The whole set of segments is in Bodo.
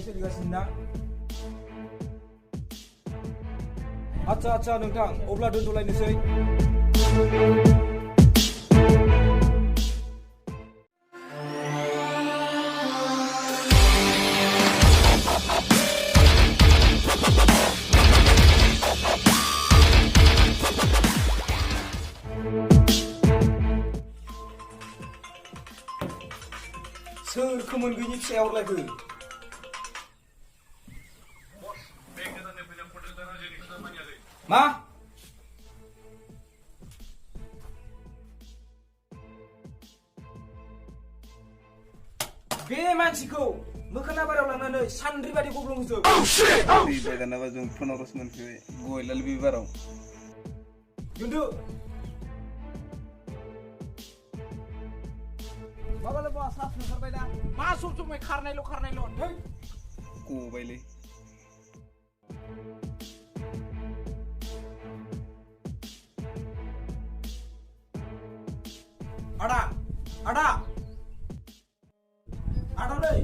सोलिगासिनो ना आच्छा नोंथां अब्ला दोनथ'लायनोसै सोर खोमोन गैयिनि फिसाया हरलायखो मा बे मानसिखौ मोखोना बारियाव लांनानै सान्द्रि बायदि गब्लंहोजोब दानाबा जों फनावसो मोनफैबाय गयलाल बिबाराव दोनदो माबाल' बा साफ ओंखारबाय दा मा समाय खारनायल' है गबायलै आदा नै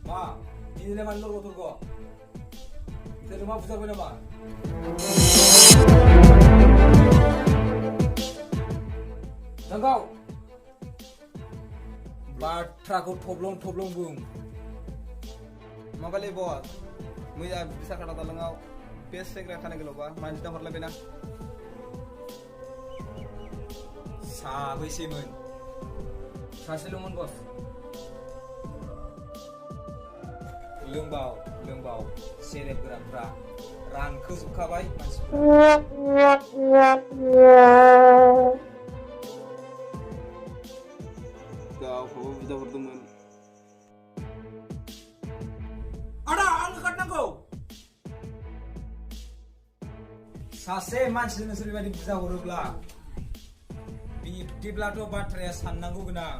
मा बिदिनो मानो लरग' सोर मा बुजारबाय नामा नंगौ बाथ्राखौ थब्लं बुं माबालै बस मैया बिसाखाना दालाङाव बे सेग्रा खानाय गोलावबा मानसि दाहरलायबायना साबैसेमोन सासेल'मोन बस लोंबाव सेरेब गोरानफ्रा रानखोजोबखाबाय मानसिफ्रा गावखौबो बिदा हरदोंमोन आदा आं खारनांगौ सासे मानसिजों सोरबायदि बुजा हरोब्ला बिब्दिब्लाथ' बाथ्राया साननांगौ गोनां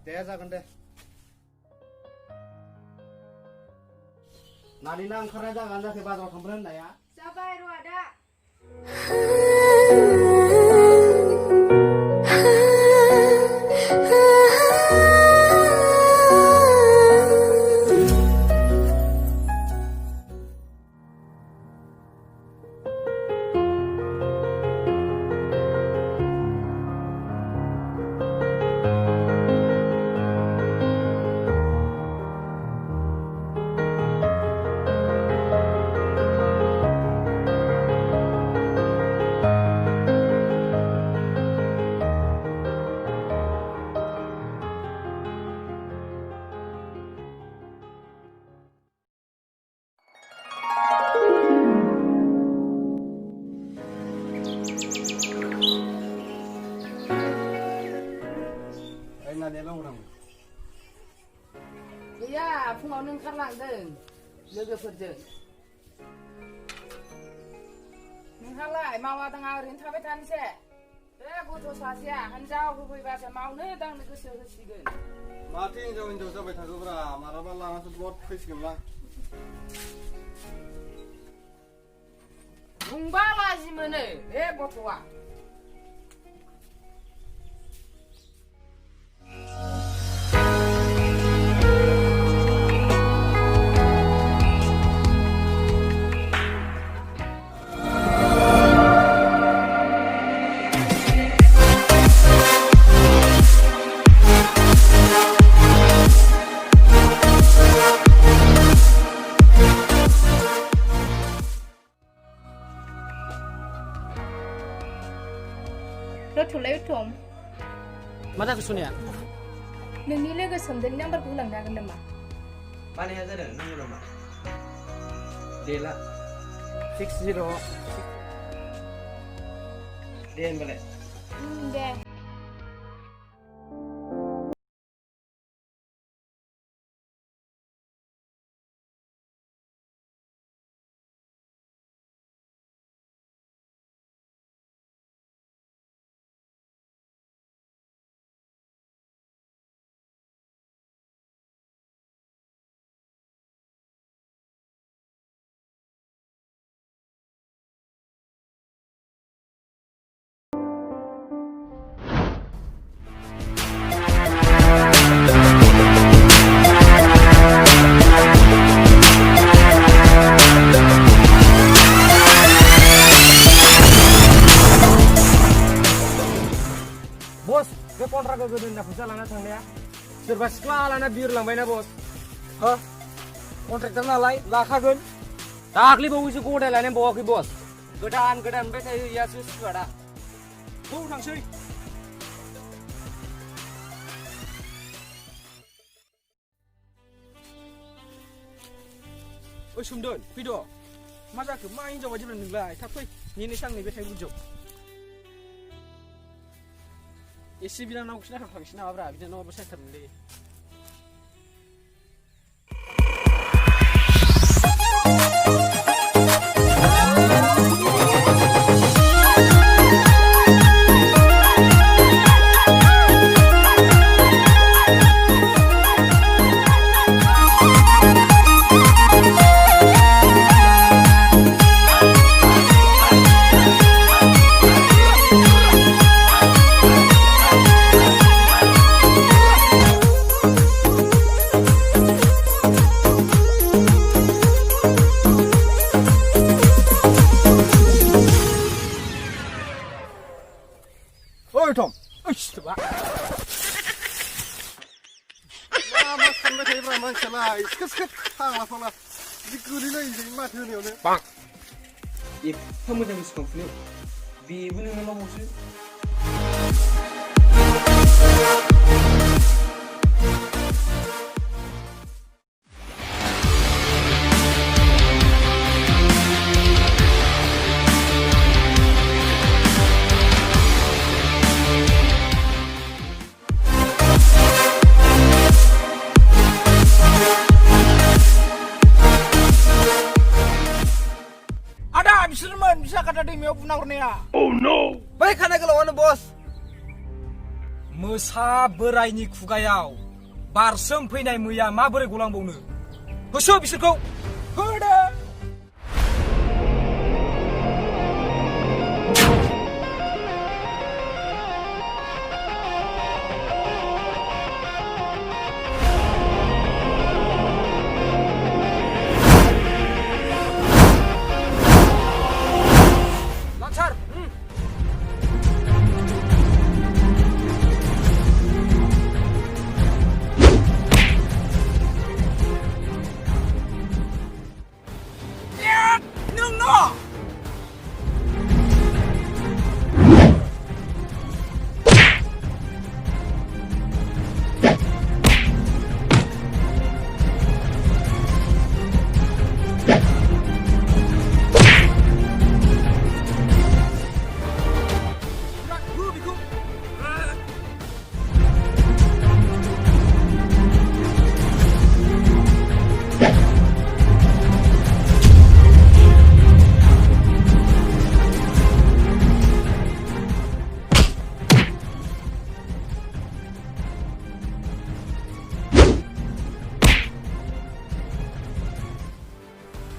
दे जागोन दे नानिना ओंखारनाय जागोन जायाखै बाजाराव थांब्रो होननाया जाबाय र' आदा गैया फुङावनो ओंखारलांदों लोगोफोरजों नोंहालाय मावा दाङा ओरैनो थाबाय थानोसै बे गथ' सासेया हिनजाव होफैबासो मावनो दांनो गोसो होसिगोन माथो हिनजाव जाबाय थागौब्रा मालाबा लानासो ब्लड फैसिगोनलां बुंबा लाजि मोनो बे गथ'आ रथ'लाय उथम मा जाखो सोनिया नोंनि लोगो सोमदोननि नाम्बारखौ होलांनो हागोन नामा बानाया जादों नांगौ नामा देला 60 दे होनबालाय दे लोगो दोनना फैसा लाना थांनाया सोरबा सिख्ला लाना बिरलांबायना बस हो कन्ट्रेक्टर नालाय लाखागोन दाख्लै बावैसो गदाय लायनानै बावाखै बस गोदान गोदान ओमफ्राय थायो इयासो सिखादा थांसै ओइ सोमदोन फैद' मा जाखो मा हिनजाव बायदिब्रा नोंलाय थाब फै नेनोसै आं नैबे थाइ गुदियाव एसे बिनानावखौसो नायथाव थांसै नामाब्रा बिनानावाबो साइथारमोनलै Tom, coba. Lama sampai kayak ramai salah. Kes hang lah salah. Dikuri lagi jadi mati ni oleh. Bang, if kamu jangan sekonflik, biar ni orang musuh. Bisa kata dia mau punah orangnya. Oh no. Baik karena kalau bos. Mosa berani kugayau. Barsem fैनाय मैया माबोरै गलांबावनो? होसो बिसोरखौ. होदो.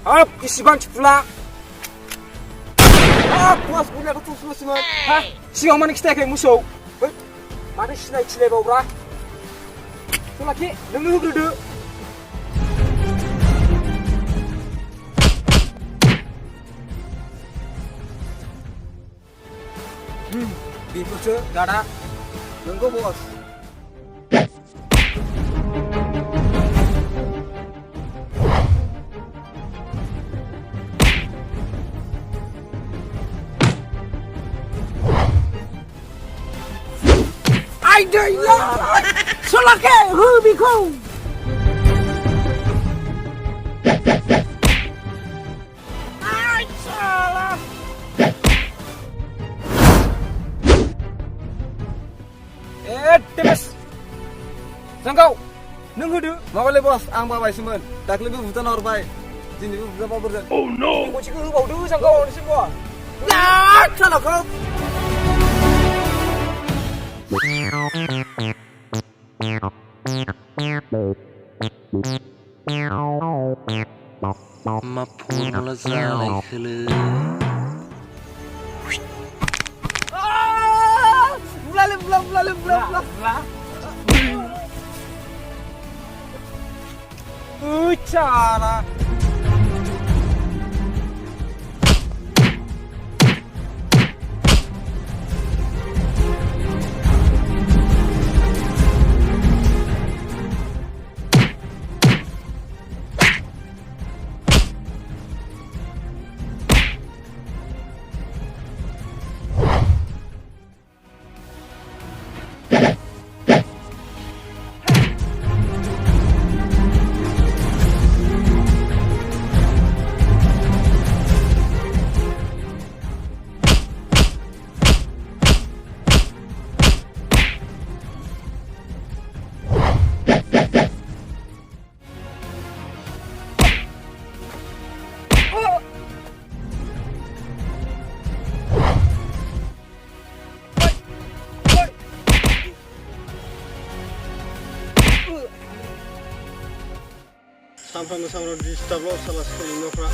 Hap, isiban pula. Puas punya aku tuh semua. Hah? Siapa mana kita kayak musuh? Mana sih naik cile bau bra? Tuh lagi, nunggu dulu. Bibu tuh, gak ada. Nunggu bos. Ada ya, selake hubiko. Ay salah. Temes. Sangkau, nunggu. Mawale bos, ang babai semen. Dakle bu butan orbai. Jini bu butan baburdan. Oh no. Kau cikgu bau dulu sangkau ni semua. Nah, salah kau. مفهوم لزالي خلق Cara. आङो सानफ्रामबो डिस्टार्बल' साला सोलिनोफ्रा